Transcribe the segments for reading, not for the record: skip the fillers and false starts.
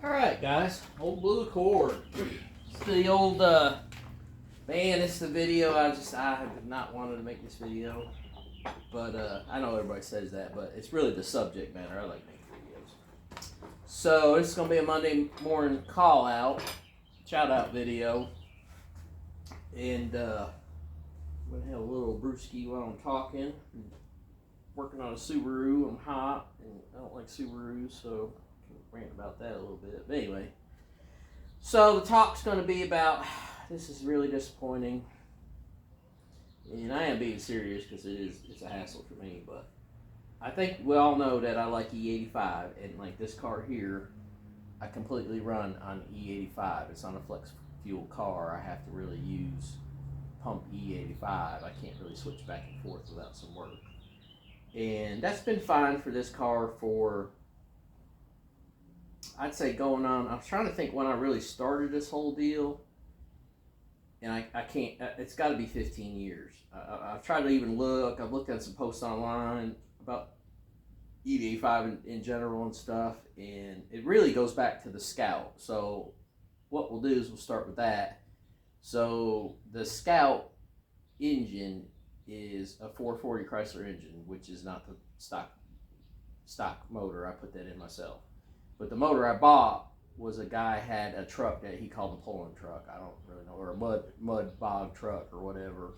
Alright guys, old blue Accord. It's the old, man, it's the video. I have not wanted to make this video. But, I know everybody says that, but it's really the subject matter. I like making videos. So, this is going to be a Monday morning call out, shout out video. And, I'm going to have a little brewski while I'm talking. I'm working on a Subaru. I'm hot, and I don't like Subarus, so rant about that a little bit. But anyway, so the talk's going to be about, this is really disappointing, and I am being serious because it's a hassle for me, but I think we all know that I like E85, and like this car here, I completely run on E85. It's on a flex fuel car. I have to really use pump E85. I can't really switch back and forth without some work, and that's been fine for this car for, I'd say, going on, I was trying to think when I really started this whole deal, and I can't, it's got to be 15 years. I've tried to even look, I've looked at some posts online about E85 in general and stuff, and it really goes back to the Scout. So what we'll do is we'll start with that. So the Scout engine is a 440 Chrysler engine, which is not the stock motor. I put that in myself. But the motor I bought was a guy had a truck that he called a pulling truck. I don't really know, or a mud bog truck or whatever.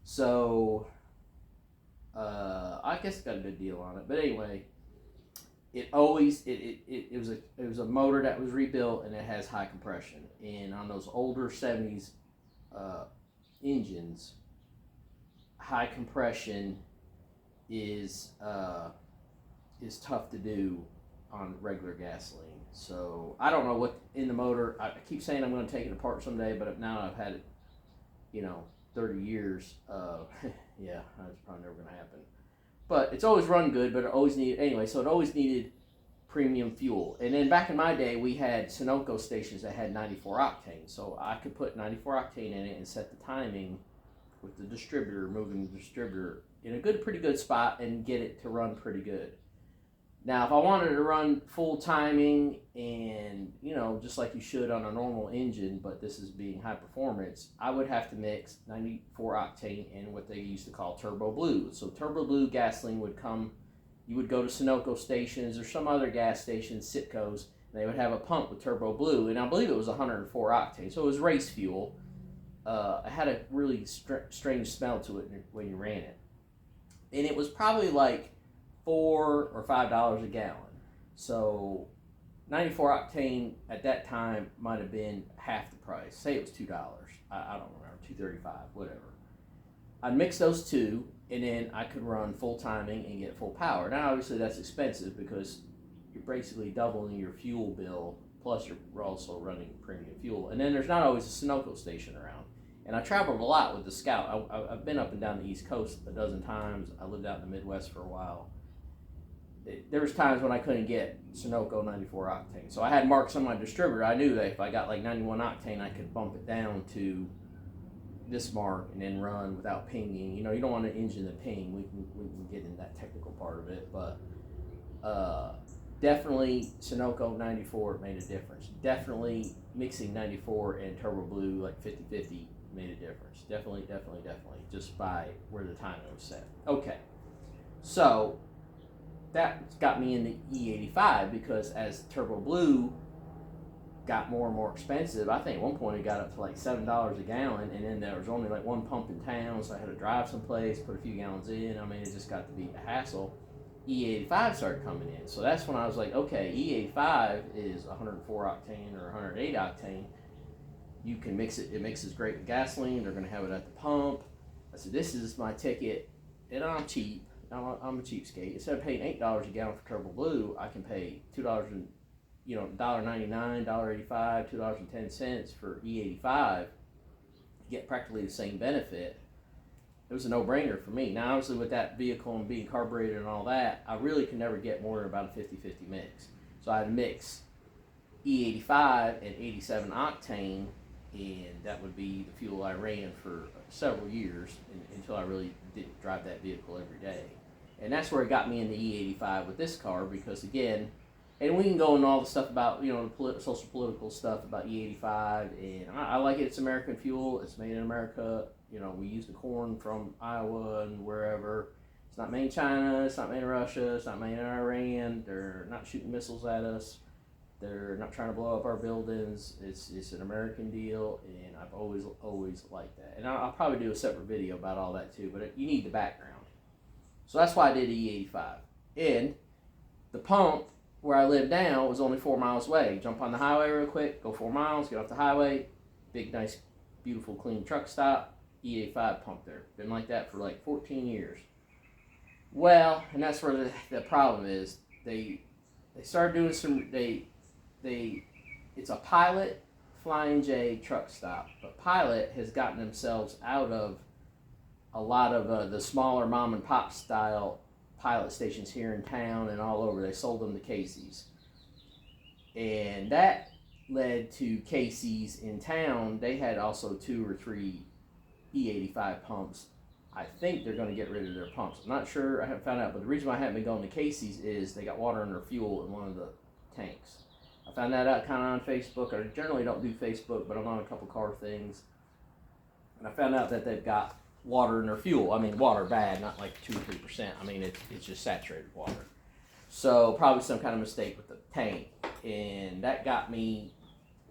So I guess got a good deal on it. But anyway, it was a motor that was rebuilt, and it has high compression. And on those older 70s engines, high compression is tough to do on regular gasoline. So I don't know what in the motor. I keep saying I'm going to take it apart someday, but now I've had it, 30 years. Yeah, that's probably never going to happen. But it's always run good, but it always needed, anyway, so it always needed premium fuel. And then back in my day, we had Sunoco stations that had 94 octane. So I could put 94 octane in it and set the timing with the distributor, moving the distributor in a pretty good spot and get it to run pretty good. Now, if I wanted to run full timing and, just like you should on a normal engine, but this is being high performance, I would have to mix 94 octane and what they used to call Turbo Blue. So Turbo Blue gasoline would come, you would go to Sunoco stations or some other gas stations, Citcos, and they would have a pump with Turbo Blue, and I believe it was 104 octane, so it was race fuel. It had a really strange smell to it when you ran it. And it was probably like $4 or $5 a gallon. So 94 octane at that time might have been half the price. Say it was $2. I don't remember, $2.35, whatever. I'd mix those two, and then I could run full timing and get full power. Now, obviously, that's expensive because you're basically doubling your fuel bill, plus you're also running premium fuel. And then there's not always a Sunoco station around. And I traveled a lot with the Scout. I've been up and down the East Coast a dozen times. I lived out in the Midwest for a while. There was times when I couldn't get Sunoco 94 octane. So I had marks on my distributor. I knew that if I got like 91 octane, I could bump it down to this mark and then run without pinging. You don't want an engine to ping. We can get in that technical part of it. But definitely Sunoco 94 made a difference. Definitely mixing 94 and Turbo Blue like 50-50 made a difference. Definitely. Just by where the timing was set. Okay. So that got me into E85 because as Turbo Blue got more and more expensive, I think at one point it got up to like $7 a gallon, and then there was only like one pump in town, so I had to drive someplace, put a few gallons in. I mean, it just got to be a hassle. E85 started coming in, so that's when I was like, okay, E85 is 104 octane or 108 octane. You can mix it. It mixes great with gasoline. They're going to have it at the pump. I said, this is my ticket, and I'm cheap. I'm a cheapskate. Instead of paying $8 a gallon for Turbo Blue, I can pay $2 $1.99, $1.85, $2.10 for E85. Get practically the same benefit. It was a no-brainer for me. Now, obviously, with that vehicle and being carbureted and all that, I really could never get more than about a 50-50 mix. So I had to mix E85 and 87 octane, and that would be the fuel I ran for several years until I really didn't drive that vehicle every day. And that's where it got me into E85 with this car, because again, And we can go into all the stuff about, the social political stuff about E85, and I like it. It's American fuel. It's made in America. We use the corn from Iowa and wherever. It's not made in China. It's not made in Russia. It's not made in Iran. They're not shooting missiles at us. They're not trying to blow up our buildings. It's an American deal, and I've always liked that. And I'll probably do a separate video about all that too. But you need the background, so that's why I did E85. And the pump where I live now was only 4 miles away. Jump on the highway real quick, go 4 miles, get off the highway, big, nice, beautiful, clean truck stop, E85 pump there. Been like that for like 14 years. Well, and that's where the problem is. They started doing some, it's a Pilot Flying J truck stop. But Pilot has gotten themselves out of a lot of the smaller mom and pop style Pilot stations here in town and all over. They sold them to Casey's, and that led to Casey's in town. They had also 2 or 3 E85 pumps. I think they're going to get rid of their pumps. I'm not sure. I haven't found out, but the reason why I haven't been going to Casey's is they got water in their fuel in one of the tanks. I found that out kind of on Facebook. I generally don't do Facebook, but I'm on a couple car things, and I found out that they've got water in their fuel. I mean, water bad, not like 2 or 3%. I mean, it's just saturated water. So probably some kind of mistake with the tank, and that got me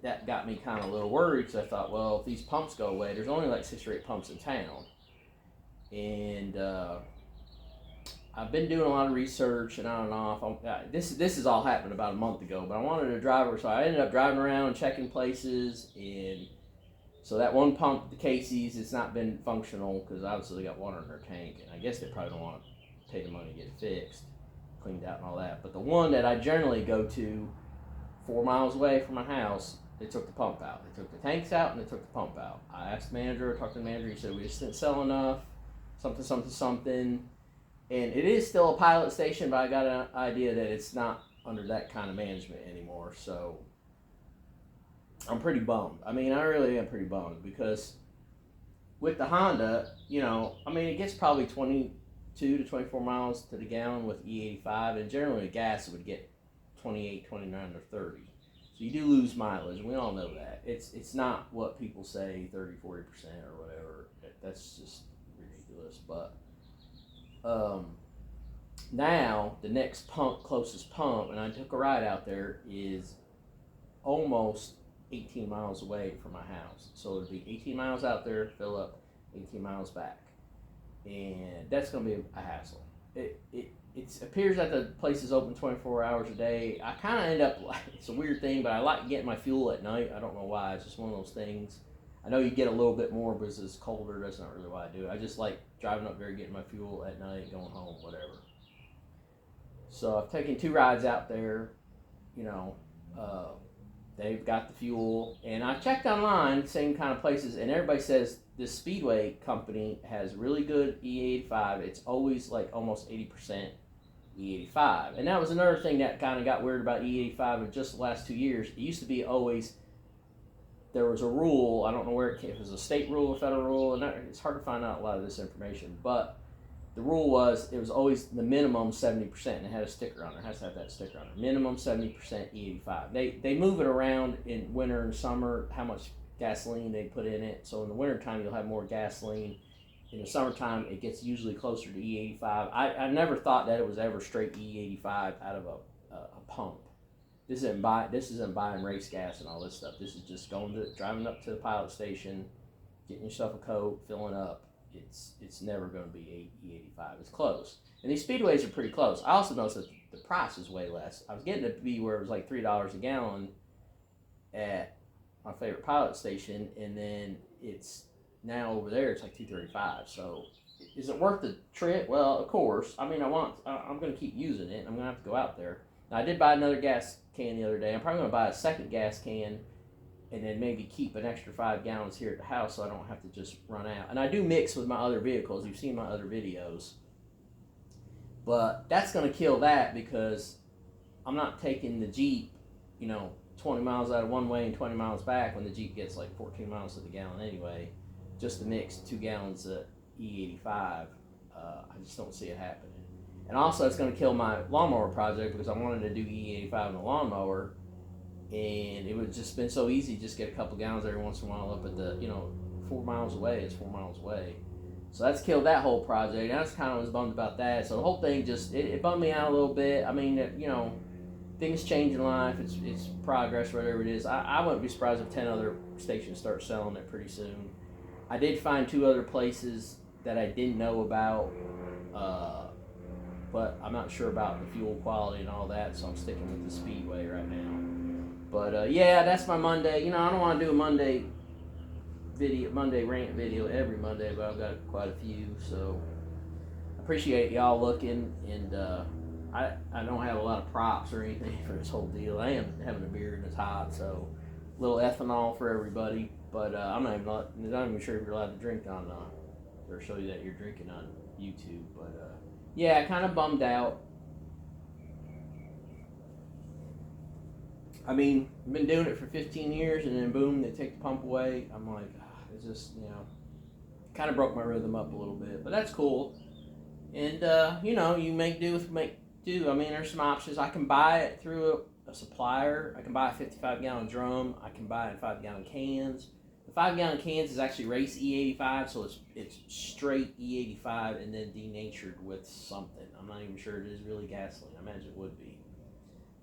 kind of a little worried, because I thought, well, if these pumps go away, there's only like 6 or 8 pumps in town, and I've been doing a lot of research and on and off. This is all happened about a month ago, but I wanted to drive, so I ended up driving around checking places, and so that one pump, the Casey's, it's not been functional because obviously they got water in their tank, and I guess they probably don't want to pay the money to get it fixed, cleaned out and all that. But the one that I generally go to 4 miles away from my house, they took the pump out. They took the tanks out and they took the pump out. I asked the manager, talked to the manager, he said we just didn't sell enough, something. And it is still a Pilot station, but I got an idea that it's not under that kind of management anymore, so I'm pretty bummed. I mean, I really am pretty bummed, because with the Honda, it gets probably 22 to 24 miles to the gallon with E85, and generally with gas it would get 28, 29, or 30. So you do lose mileage, and we all know that. It's not what people say, 30, 40% or whatever. That's just ridiculous. But now the next closest pump, and I took a ride out there, is almost 18 miles away from my house. So it'd be 18 miles out there, fill up, 18 miles back. And that's going to be a hassle. It appears that the place is open 24 hours a day. I kind of end up, it's a weird thing, but I like getting my fuel at night. I don't know why. It's just one of those things. I know you get a little bit more because it's colder. That's not really why I do it. I just like driving up there, getting my fuel at night, going home, whatever. So I've taken 2 rides out there, they've got the fuel, and I checked online, same kind of places, and everybody says this Speedway company has really good E85. It's always like almost 80% E85. And that was another thing that kind of got weird about E85 in just the last 2 years. It used to be always, there was a rule, I don't know where it came, if it was a state rule or federal rule, and it's hard to find out a lot of this information, but the rule was, it was always the minimum 70%, and it had a sticker on it. It has to have that sticker on it. Minimum 70% E85. They move it around in winter and summer, how much gasoline they put in it. So in the wintertime, you'll have more gasoline. In the summertime, it gets usually closer to E85. I never thought that it was ever straight E85 out of a pump. This isn't buying race gas and all this stuff. This is just driving up to the Pilot station, getting yourself a Coke, filling up. It's never going to be E85. It's close. And these speedways are pretty close. I also noticed that the price is way less. I was getting it to be where it was like $3 a gallon at my favorite Pilot station, and then it's now over there it's like $2.35. So is it worth the trip? Well, of course. I mean, I'm going to keep using it. I'm going to have to go out there. Now, I did buy another gas can the other day. I'm probably going to buy a second gas can, and then maybe keep an extra 5 gallons here at the house so I don't have to just run out. And I do mix with my other vehicles. You've seen my other videos. But that's going to kill that, because I'm not taking the Jeep, 20 miles out of one way and 20 miles back when the Jeep gets like 14 miles to the gallon anyway, just to mix 2 gallons of E85. I just don't see it happening. And also, it's going to kill my lawnmower project because I wanted to do E85 in the lawnmower, and it would just been so easy to just get a couple gallons every once in a while up at the 4 miles away. It's 4 miles away. So that's killed that whole project. And I was kind of bummed about that. So the whole thing just, it bummed me out a little bit. I mean, things change in life. It's progress, whatever it is. I wouldn't be surprised if 10 other stations start selling it pretty soon. I did find 2 other places that I didn't know about, but I'm not sure about the fuel quality and all that, so I'm sticking with the Speedway right now. But yeah, that's my Monday. I don't want to do a Monday rant video every Monday, but I've got quite a few, so I appreciate y'all looking. And I don't have a lot of props or anything for this whole deal. I am having a beer and it's hot, so a little ethanol for everybody. But I'm not even sure if you're allowed to drink on or show you that you're drinking on YouTube. But yeah, kind of bummed out. I mean, I've been doing it for 15 years, and then boom, they take the pump away. I'm like, it's just, kind of broke my rhythm up a little bit, but that's cool. And, you make do with make do. I mean, there's some options. I can buy it through a supplier. I can buy a 55-gallon drum. I can buy it in 5-gallon cans. The 5-gallon cans is actually race E85, so it's straight E85 and then denatured with something. I'm not even sure it is really gasoline. I imagine it would be.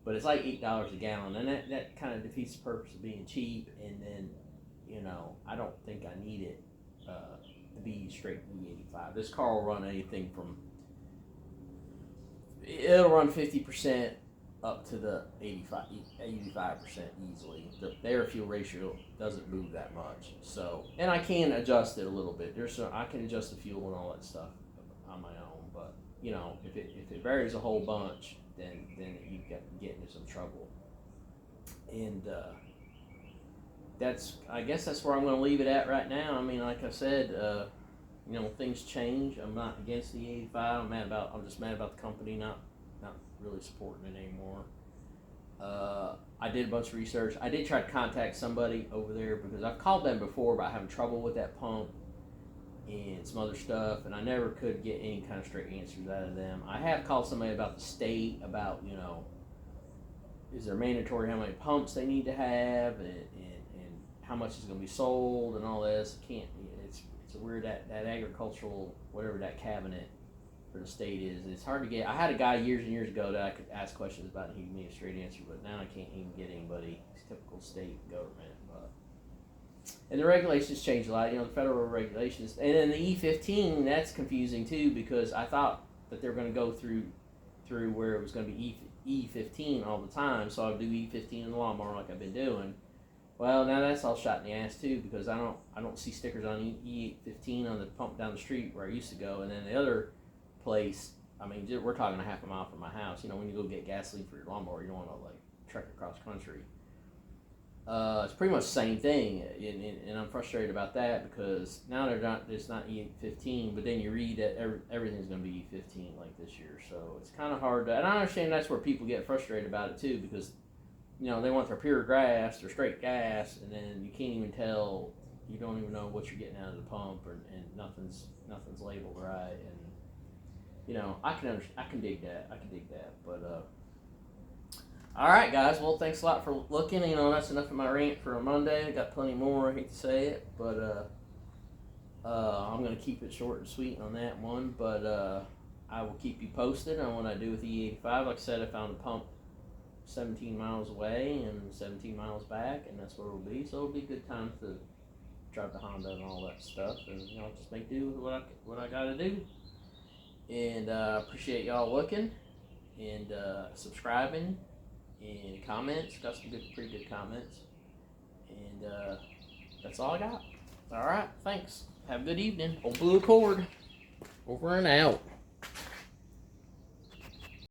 But it's like $8 a gallon, and that kind of defeats the purpose of being cheap. And then, I don't think I need it to be straight E85. This car will run anything from, it'll run 50% up to the 85% easily. The air fuel ratio doesn't move that much. So, and I can adjust it a little bit. I can adjust the fuel and all that stuff on my own. But if it varies a whole bunch, then you get into some trouble. And I guess that's where I'm going to leave it at right now. I mean, like I said, things change. I'm not against the 85. I'm just mad about the company not really supporting it anymore. I did a bunch of research. I did try to contact somebody over there because I've called them before about having trouble with that pump and some other stuff, and I never could get any kind of straight answers out of them. I have called somebody about the state, about, is there mandatory how many pumps they need to have, and how much is going to be sold, and all this. It's a weird, that agricultural, whatever that cabinet for the state is. It's hard to get. I had a guy years and years ago that I could ask questions about, and he gave me a straight answer, but now I can't even get anybody. It's typical state government, but. And the regulations change a lot, the federal regulations. And then the E15, that's confusing too, because I thought that they were going to go through where it was going to be E15 all the time, so I would do E15 in the lawnmower like I've been doing. Well, now that's all shot in the ass too, because I don't see stickers on E15 on the pump down the street where I used to go. And then the other place, I mean, we're talking a half a mile from my house. When you go get gasoline for your lawnmower, you don't want to trek across country. It's pretty much the same thing, and I'm frustrated about that because now it's not E15, but then you read that everything's going to be E15 like this year, so it's kind of hard to, and I understand that's where people get frustrated about it too, because they want their pure gas, their straight gas, and then you can't even tell, you don't even know what you're getting out of the pump, and nothing's labeled right, and I can dig that, but all right, guys. Well, thanks a lot for looking. That's enough of my rant for a Monday. I got plenty more. I hate to say it, but I'm going to keep it short and sweet on that one. But I will keep you posted on what I do with E85. Like I said, I found a pump 17 miles away and 17 miles back, and that's where it'll be. So it'll be a good time to drive the Honda and all that stuff, and just make do with what I got to do. And appreciate y'all looking and subscribing. And comments, got some pretty good comments. And that's all I got. All right, thanks. Have a good evening. Old Blue Accord. Over and out.